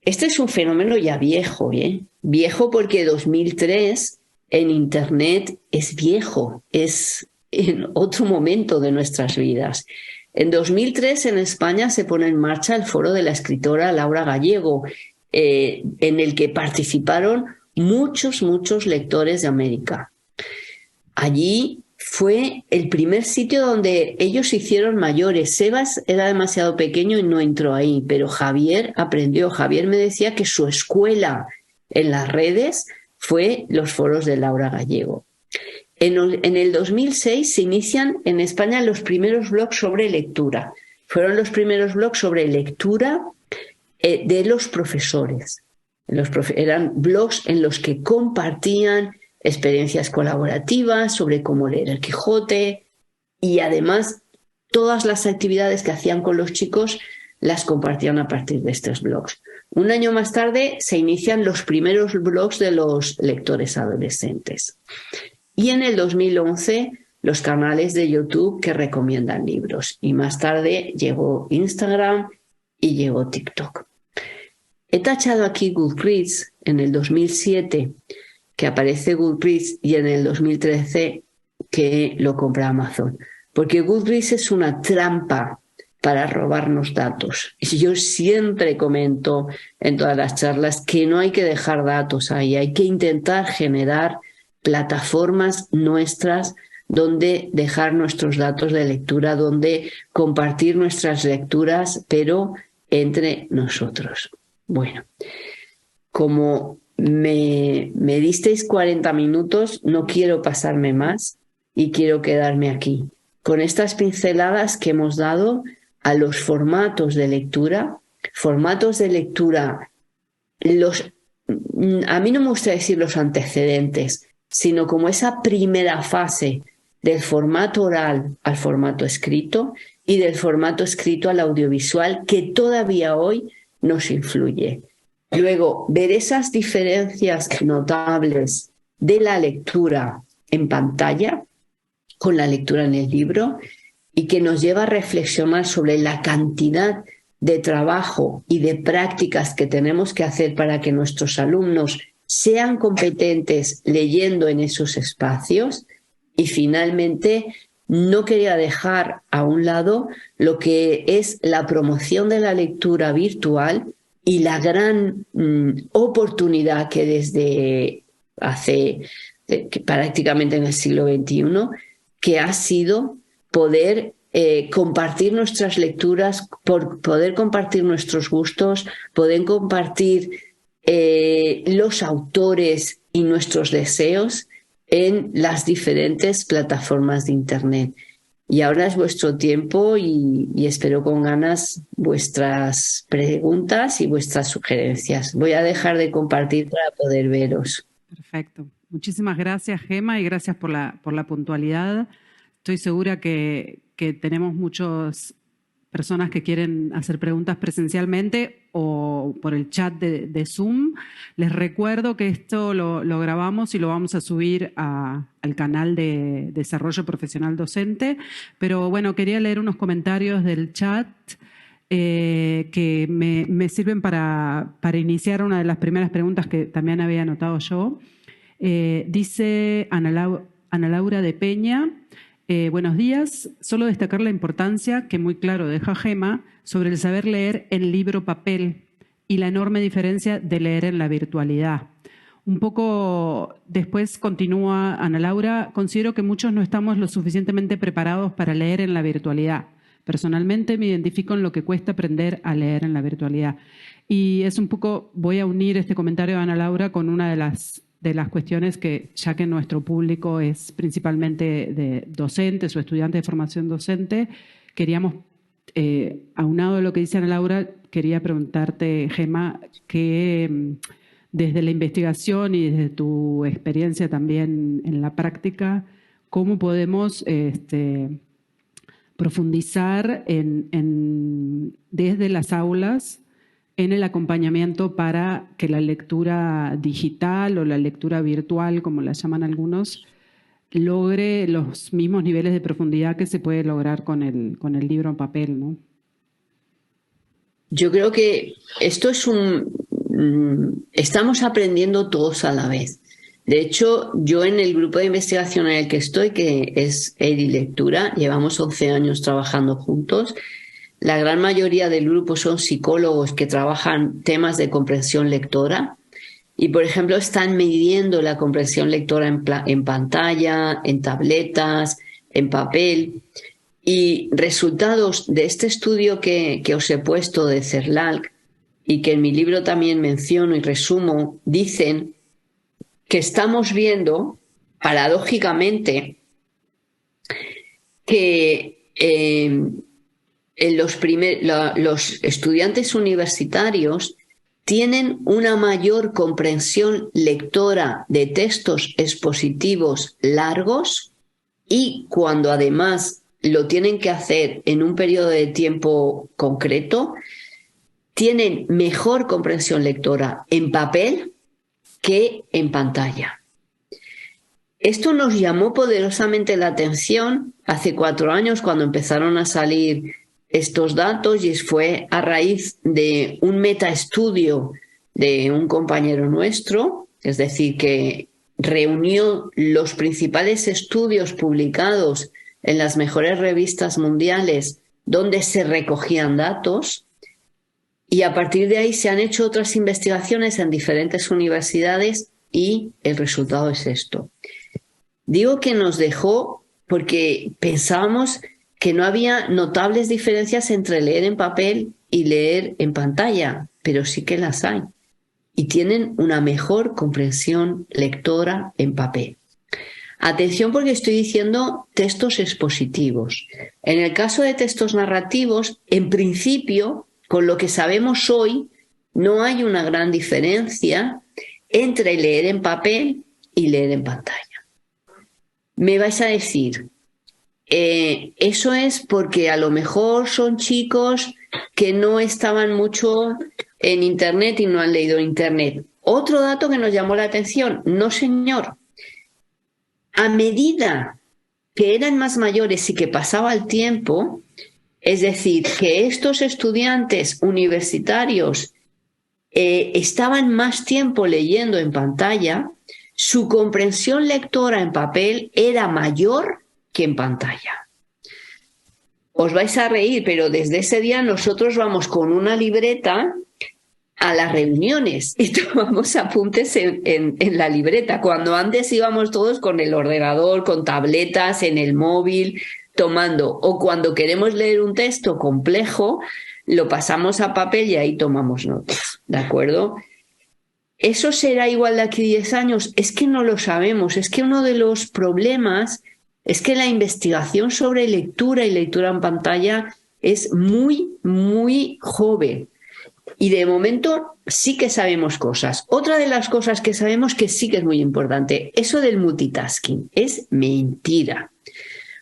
Este es un fenómeno ya viejo, ¿eh? Viejo porque 2003 en Internet es viejo, es en otro momento de nuestras vidas. En 2003 en España se pone en marcha el foro de la escritora Laura Gallego, en el que participaron muchos lectores de América. Allí fue el primer sitio donde ellos se hicieron mayores. Sebas era demasiado pequeño y no entró ahí, pero Javier aprendió. Javier me decía que su escuela en las redes fue los foros de Laura Gallego. En el 2006 se inician en España los primeros blogs sobre lectura. Fueron los primeros blogs sobre lectura de los profesores. Eran blogs en los que compartían experiencias colaborativas sobre cómo leer el Quijote y además todas las actividades que hacían con los chicos las compartían a partir de estos blogs. Un año más tarde se inician los primeros blogs de los lectores adolescentes. Y en el 2011 los canales de YouTube que recomiendan libros. Y más tarde llegó Instagram y llegó TikTok. He tachado aquí Goodreads en el 2007, que aparece Goodreads, y en el 2013 que lo compra Amazon. Porque Goodreads es una trampa para robarnos datos. Y yo siempre comento en todas las charlas que no hay que dejar datos ahí, hay que intentar generar plataformas nuestras donde dejar nuestros datos de lectura, donde compartir nuestras lecturas, pero entre nosotros. Bueno, como me disteis 40 minutos, no quiero pasarme más y quiero quedarme aquí con estas pinceladas que hemos dado a los formatos de lectura. Formatos de lectura, a mí no me gusta decir los antecedentes, sino como esa primera fase del formato oral al formato escrito y del formato escrito al audiovisual, que todavía hoy nos influye. Luego, ver esas diferencias notables de la lectura en pantalla con la lectura en el libro, y que nos lleva a reflexionar sobre la cantidad de trabajo y de prácticas que tenemos que hacer para que nuestros alumnos sean competentes leyendo en esos espacios. Y finalmente, no quería dejar a un lado lo que es la promoción de la lectura virtual y la gran oportunidad que desde hace prácticamente en el siglo XXI, que ha sido poder compartir nuestras lecturas, poder compartir nuestros gustos, poder compartir los autores y nuestros deseos en las diferentes plataformas de Internet. Y ahora es vuestro tiempo y espero con ganas vuestras preguntas y vuestras sugerencias. Voy a dejar de compartir para poder veros. Perfecto. Muchísimas gracias, Gema, y gracias por la puntualidad. Estoy segura que tenemos muchas personas que quieren hacer preguntas presencialmente o por el chat de Zoom. Les recuerdo que esto lo grabamos y lo vamos a subir al canal de Desarrollo Profesional Docente. Pero bueno, quería leer unos comentarios del chat que me sirven para iniciar una de las primeras preguntas que también había anotado yo. Dice Ana Laura de Peña: buenos días, solo destacar la importancia que muy claro deja Gema sobre el saber leer en libro papel y la enorme diferencia de leer en la virtualidad. Un poco después continúa Ana Laura: considero que muchos no estamos lo suficientemente preparados para leer en la virtualidad. Personalmente me identifico en lo que cuesta aprender a leer en la virtualidad. Y es un poco, voy a unir este comentario de Ana Laura con una de las cuestiones que, ya que nuestro público es principalmente de docentes o estudiantes de formación docente, queríamos, aunado a lo que dice Ana Laura, quería preguntarte, Gema, que desde la investigación y desde tu experiencia también en la práctica, ¿cómo podemos profundizar desde las aulas en el acompañamiento para que la lectura digital o la lectura virtual, como la llaman algunos, logre los mismos niveles de profundidad que se puede lograr con el libro en papel, ¿no? Yo creo que esto es estamos aprendiendo todos a la vez. De hecho, yo en el grupo de investigación en el que estoy, que es Edilectura, llevamos 11 años trabajando juntos. La gran mayoría del grupo son psicólogos que trabajan temas de comprensión lectora y, por ejemplo, están midiendo la comprensión lectora en pantalla, en tabletas, en papel. Y resultados de este estudio que os he puesto de CERLAC y que en mi libro también menciono y resumo, dicen que estamos viendo, paradójicamente, que los estudiantes universitarios tienen una mayor comprensión lectora de textos expositivos largos y cuando además lo tienen que hacer en un periodo de tiempo concreto, tienen mejor comprensión lectora en papel que en pantalla. Esto nos llamó poderosamente la atención hace 4 años cuando empezaron a salir estos datos y fue a raíz de un metaestudio de un compañero nuestro, es decir, que reunió los principales estudios publicados en las mejores revistas mundiales donde se recogían datos y a partir de ahí se han hecho otras investigaciones en diferentes universidades y el resultado es esto. Digo que nos dejó porque pensábamos que no había notables diferencias entre leer en papel y leer en pantalla, pero sí que las hay. Y tienen una mejor comprensión lectora en papel. Atención porque estoy diciendo textos expositivos. En el caso de textos narrativos, en principio, con lo que sabemos hoy, no hay una gran diferencia entre leer en papel y leer en pantalla. Me vais a decir, eso es porque a lo mejor son chicos que no estaban mucho en Internet y no han leído Internet. Otro dato que nos llamó la atención, no señor. A medida que eran más mayores y que pasaba el tiempo, es decir, que estos estudiantes universitarios estaban más tiempo leyendo en pantalla, su comprensión lectora en papel era mayor que en pantalla. Os vais a reír, pero desde ese día nosotros vamos con una libreta a las reuniones y tomamos apuntes en la libreta, cuando antes íbamos todos con el ordenador, con tabletas, en el móvil, tomando, o cuando queremos leer un texto complejo, lo pasamos a papel y ahí tomamos notas, ¿de acuerdo? ¿Eso será igual de aquí a 10 años? Es que no lo sabemos, es que uno de los problemas es que la investigación sobre lectura y lectura en pantalla es muy, muy joven. Y de momento sí que sabemos cosas. Otra de las cosas que sabemos que sí que es muy importante, eso del multitasking, es mentira.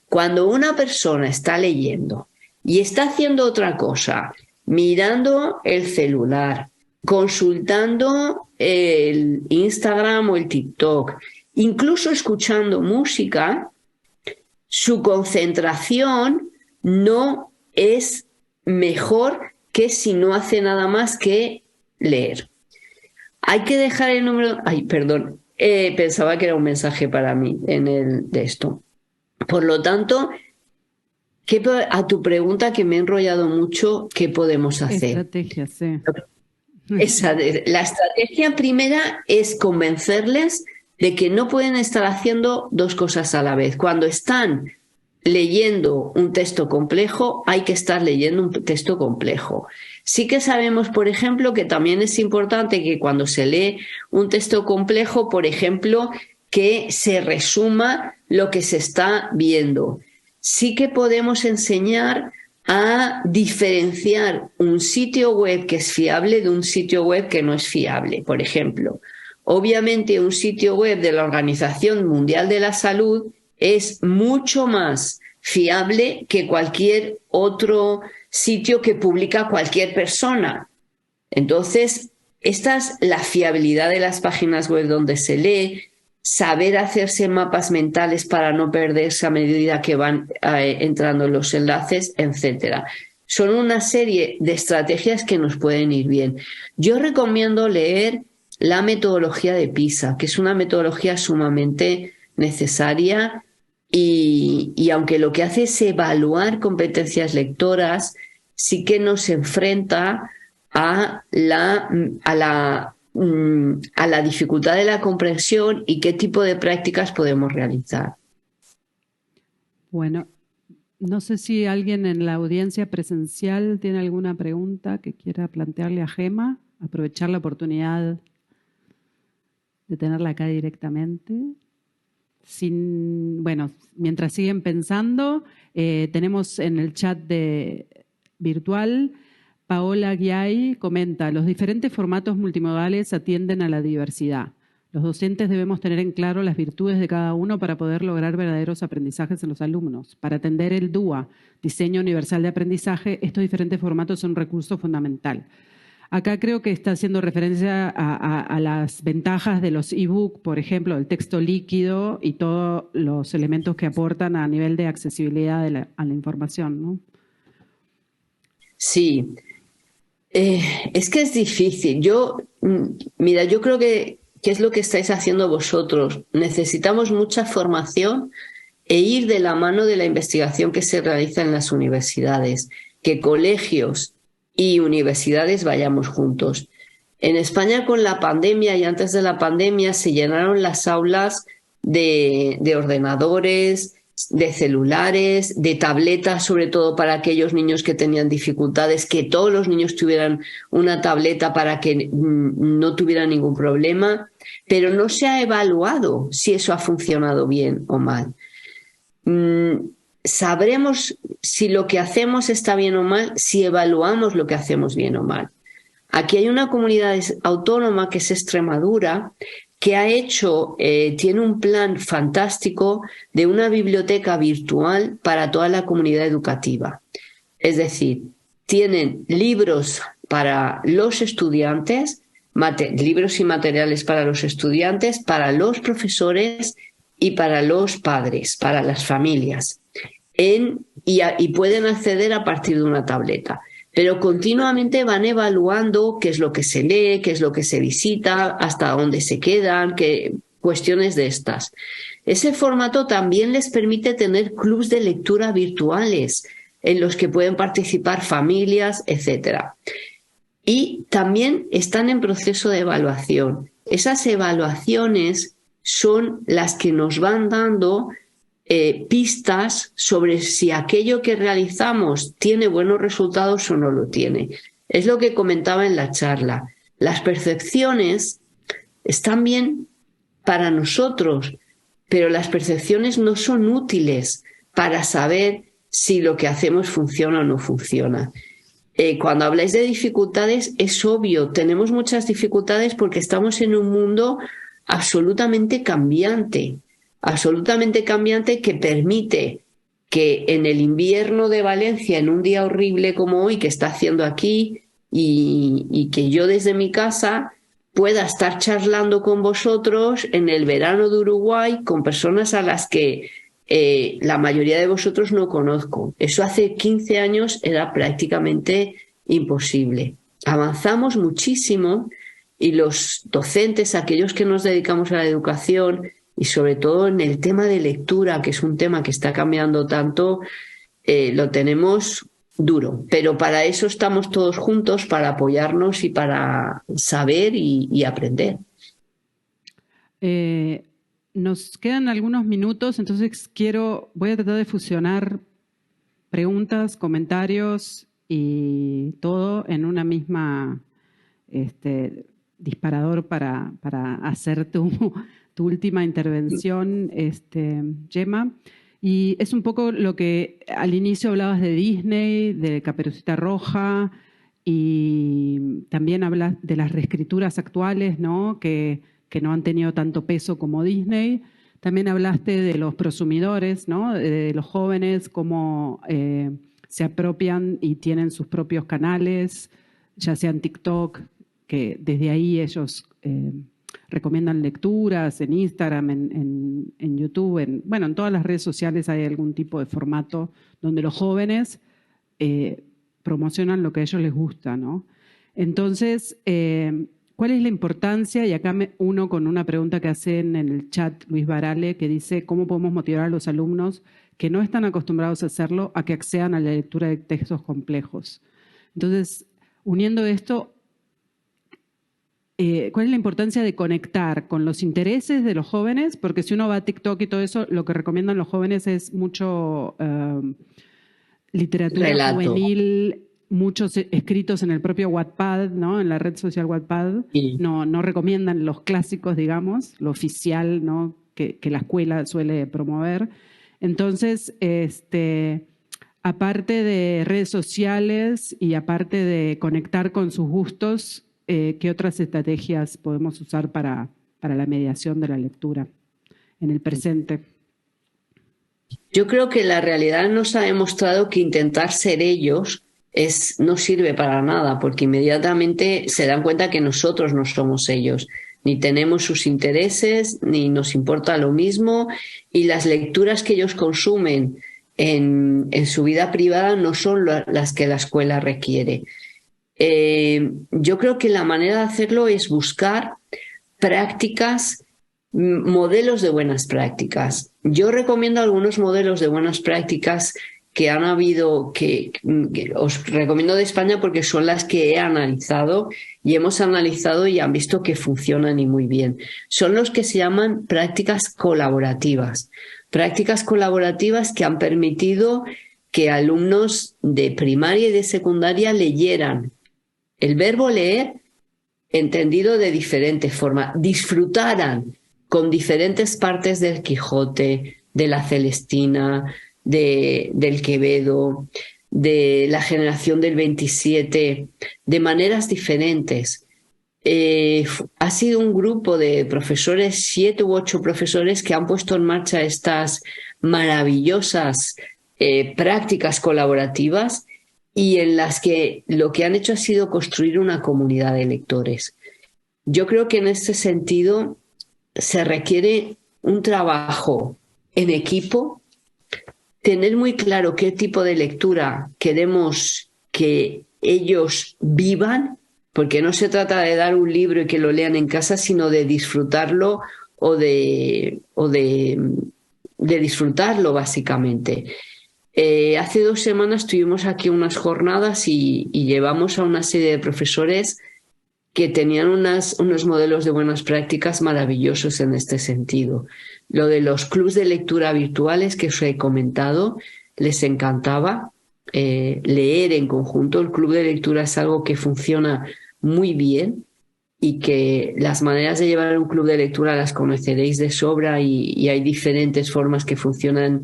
Cuando una persona está leyendo y está haciendo otra cosa, mirando el celular, consultando el Instagram o el TikTok, incluso escuchando música, su concentración no es mejor que si no hace nada más que leer. Hay que dejar el número... Ay, perdón, pensaba que era un mensaje para mí de esto. Por lo tanto, a tu pregunta, que me he enrollado mucho, ¿qué podemos hacer? Estrategia, sí. La estrategia primera es convencerles de que no pueden estar haciendo dos cosas a la vez. Cuando están leyendo un texto complejo, hay que estar leyendo un texto complejo. Sí que sabemos, por ejemplo, que también es importante que cuando se lee un texto complejo, por ejemplo, que se resuma lo que se está viendo. Sí que podemos enseñar a diferenciar un sitio web que es fiable de un sitio web que no es fiable. Por ejemplo, obviamente un sitio web de la Organización Mundial de la Salud es mucho más fiable que cualquier otro sitio que publica cualquier persona. Entonces, esta es la fiabilidad de las páginas web donde se lee, saber hacerse mapas mentales para no perderse a medida que van entrando los enlaces, etc. Son una serie de estrategias que nos pueden ir bien. Yo recomiendo leer la metodología de PISA, que es una metodología sumamente necesaria y aunque lo que hace es evaluar competencias lectoras, sí que nos enfrenta a la dificultad de la comprensión y qué tipo de prácticas podemos realizar. Bueno, no sé si alguien en la audiencia presencial tiene alguna pregunta que quiera plantearle a Gema, aprovechar la oportunidad de tenerla acá directamente. Bueno, mientras siguen pensando, tenemos en el chat virtual, Paola Guiay comenta, los diferentes formatos multimodales atienden a la diversidad. Los docentes debemos tener en claro las virtudes de cada uno para poder lograr verdaderos aprendizajes en los alumnos. Para atender el DUA, Diseño Universal de Aprendizaje, estos diferentes formatos son un recurso fundamental. Acá creo que está haciendo referencia a las ventajas de los e-book, por ejemplo, el texto líquido y todos los elementos que aportan a nivel de accesibilidad a la información, ¿no? Sí, es que es difícil. Mira, yo creo que es lo que estáis haciendo vosotros. Necesitamos mucha formación e ir de la mano de la investigación que se realiza en las universidades, que colegios y universidades vayamos juntos. En España, con la pandemia y antes de la pandemia, se llenaron las aulas de ordenadores, de celulares, de tabletas, sobre todo para aquellos niños que tenían dificultades, que todos los niños tuvieran una tableta para que no tuvieran ningún problema, pero no se ha evaluado si eso ha funcionado bien o mal. Sabremos si lo que hacemos está bien o mal si evaluamos lo que hacemos bien o mal. Aquí hay una comunidad autónoma que es Extremadura, que tiene un plan fantástico de una biblioteca virtual para toda la comunidad educativa. Es decir, tienen libros para los estudiantes, libros y materiales para los estudiantes, para los profesores y para los padres, para las familias. Y pueden acceder a partir de una tableta. Pero continuamente van evaluando qué es lo que se lee, qué es lo que se visita, hasta dónde se quedan, cuestiones de estas. Ese formato también les permite tener clubs de lectura virtuales en los que pueden participar familias, etc. Y también están en proceso de evaluación. Esas evaluaciones son las que nos van dando pistas sobre si aquello que realizamos tiene buenos resultados o no lo tiene. Es lo que comentaba en la charla. Las percepciones están bien para nosotros, pero las percepciones no son útiles para saber si lo que hacemos funciona o no funciona. Cuando habláis de dificultades, es obvio, tenemos muchas dificultades porque estamos en un mundo absolutamente cambiante que permite que en el invierno de Valencia, en un día horrible como hoy que está haciendo aquí, y que yo desde mi casa pueda estar charlando con vosotros en el verano de Uruguay con personas a las que la mayoría de vosotros no conozco. Eso hace 15 años era prácticamente imposible. Avanzamos muchísimo y los docentes, aquellos que nos dedicamos a la educación, y sobre todo en el tema de lectura, que es un tema que está cambiando tanto, lo tenemos duro. Pero para eso estamos todos juntos, para apoyarnos y para saber y aprender. Nos quedan algunos minutos, entonces voy a tratar de fusionar preguntas, comentarios y todo en una misma disparador para hacer tu última intervención, Gemma. Y es un poco lo que al inicio hablabas de Disney, de Caperucita Roja, y también hablas de las reescrituras actuales, ¿no? Que no han tenido tanto peso como Disney. También hablaste de los prosumidores, ¿no? De los jóvenes, cómo se apropian y tienen sus propios canales, ya sea en TikTok, que desde ahí ellos recomiendan lecturas, en Instagram, en YouTube, en todas las redes sociales hay algún tipo de formato donde los jóvenes promocionan lo que a ellos les gusta, ¿no? Entonces, ¿cuál es la importancia? Y acá me uno con una pregunta que hace en el chat Luis Barale, que dice, ¿cómo podemos motivar a los alumnos que no están acostumbrados a hacerlo a que accedan a la lectura de textos complejos? Entonces, uniendo esto, ¿cuál es la importancia de conectar con los intereses de los jóvenes? Porque si uno va a TikTok y todo eso, lo que recomiendan los jóvenes es mucho literatura juvenil, muchos escritos en el propio Wattpad, ¿no? En la red social Wattpad. Sí. No recomiendan los clásicos, digamos, lo oficial, ¿no? que la escuela suele promover. Entonces, aparte de redes sociales y aparte de conectar con sus gustos, ¿qué otras estrategias podemos usar para la mediación de la lectura en el presente? Yo creo que la realidad nos ha demostrado que intentar ser ellos no sirve para nada, porque inmediatamente se dan cuenta que nosotros no somos ellos, ni tenemos sus intereses, ni nos importa lo mismo, y las lecturas que ellos consumen en su vida privada no son las que la escuela requiere. Yo creo que la manera de hacerlo es buscar prácticas Modelos de buenas prácticas. Yo recomiendo algunos modelos de buenas prácticas que han habido, que os recomiendo de España porque son las que he analizado y hemos analizado y han visto que funcionan y muy bien. Son los que se llaman prácticas colaborativas. Prácticas colaborativas que han permitido que alumnos de primaria y de secundaria leyeran el verbo leer entendido de diferente forma, disfrutaran con diferentes partes del Quijote, de la Celestina, del Quevedo, de la generación del 27, de maneras diferentes. Ha sido un grupo de profesores, 7 u 8 profesores, que han puesto en marcha estas maravillosas prácticas colaborativas y en las que lo que han hecho ha sido construir una comunidad de lectores. Yo creo que en este sentido se requiere un trabajo en equipo, tener muy claro qué tipo de lectura queremos que ellos vivan, porque no se trata de dar un libro y que lo lean en casa, sino de disfrutarlo o de disfrutarlo básicamente. Hace 2 semanas tuvimos aquí unas jornadas y llevamos a una serie de profesores que tenían unos modelos de buenas prácticas maravillosos en este sentido. Lo de los clubs de lectura virtuales que os he comentado, les encantaba leer en conjunto. El club de lectura es algo que funciona muy bien y que las maneras de llevar un club de lectura las conoceréis de sobra y hay diferentes formas que funcionan.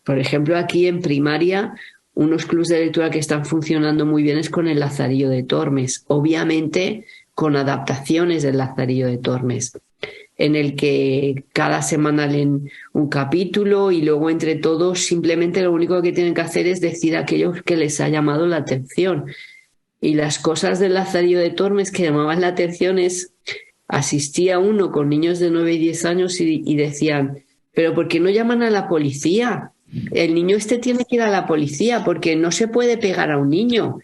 Por ejemplo, aquí en primaria, unos clubs de lectura que están funcionando muy bien es con el Lazarillo de Tormes, obviamente con adaptaciones del Lazarillo de Tormes, en el que cada semana leen un capítulo y luego entre todos simplemente lo único que tienen que hacer es decir aquello que les ha llamado la atención. Y las cosas del Lazarillo de Tormes que llamaban la atención es, asistía uno con niños de 9 y 10 años y decían, ¿pero por qué no llaman a la policía? El niño tiene que ir a la policía porque no se puede pegar a un niño.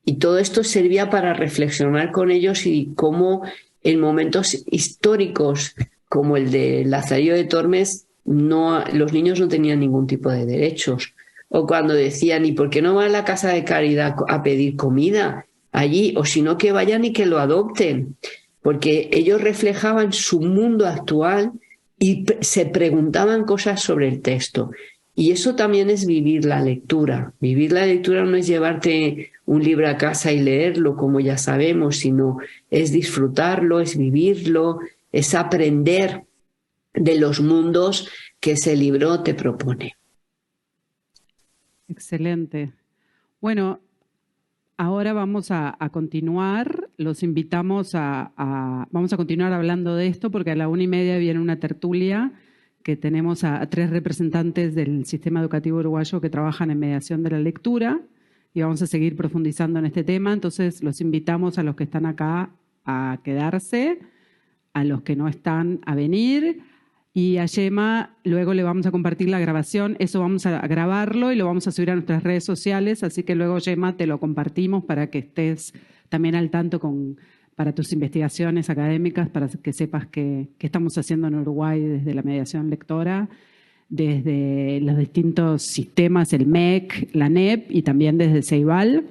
Y todo esto servía para reflexionar con ellos y cómo en momentos históricos como el de Lazarillo de Tormes los niños no tenían ningún tipo de derechos. O cuando decían, ¿y por qué no van a la casa de caridad a pedir comida allí? O si no, que vayan y que lo adopten. Porque ellos reflejaban su mundo actual y se preguntaban cosas sobre el texto. Y eso también es vivir la lectura. Vivir la lectura no es llevarte un libro a casa y leerlo, como ya sabemos, sino es disfrutarlo, es vivirlo, es aprender de los mundos que ese libro te propone. Excelente. Bueno, ahora vamos a continuar. Los invitamos vamos a continuar hablando de esto porque a la 1:30 viene una tertulia que tenemos a 3 representantes del sistema educativo uruguayo que trabajan en mediación de la lectura y vamos a seguir profundizando en este tema. Entonces, los invitamos a los que están acá a quedarse, a los que no están a venir. Y a Gemma luego le vamos a compartir la grabación. Eso vamos a grabarlo y lo vamos a subir a nuestras redes sociales. Así que luego, Gemma, te lo compartimos para que estés también al tanto para tus investigaciones académicas, para que sepas qué estamos haciendo en Uruguay desde la mediación lectora, desde los distintos sistemas, el MEC, la NEP y también desde Ceibal.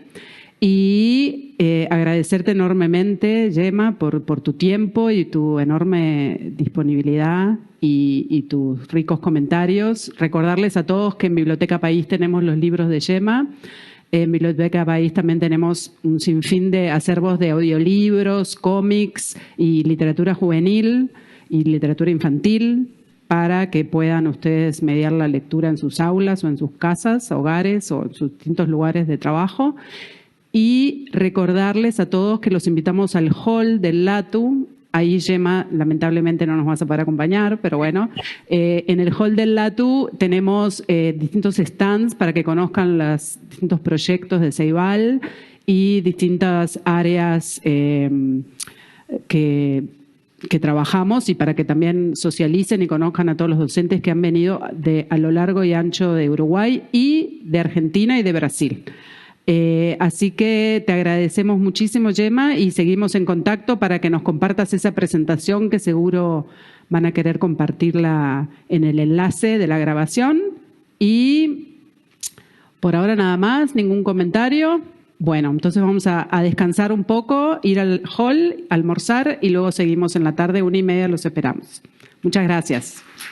Y agradecerte enormemente, Gemma, por tu tiempo y tu enorme disponibilidad y tus ricos comentarios. Recordarles a todos que en Biblioteca País tenemos los libros de Gemma. En Biblioteca País también tenemos un sinfín de acervos de audiolibros, cómics y literatura juvenil y literatura infantil para que puedan ustedes mediar la lectura en sus aulas o en sus casas, hogares o en sus distintos lugares de trabajo. Y recordarles a todos que los invitamos al hall del LATU. Ahí, Gemma, lamentablemente no nos vas a poder acompañar, pero bueno, en el hall del LATU tenemos distintos stands para que conozcan los distintos proyectos de Ceibal y distintas áreas que trabajamos y para que también socialicen y conozcan a todos los docentes que han venido a lo largo y ancho de Uruguay y de Argentina y de Brasil. Así que te agradecemos muchísimo, Gemma, y seguimos en contacto para que nos compartas esa presentación, que seguro van a querer compartirla en el enlace de la grabación. Y por ahora nada más, ningún comentario. Bueno, entonces vamos a descansar un poco, ir al hall, almorzar y luego seguimos en la tarde, 1:30 los esperamos. Muchas gracias.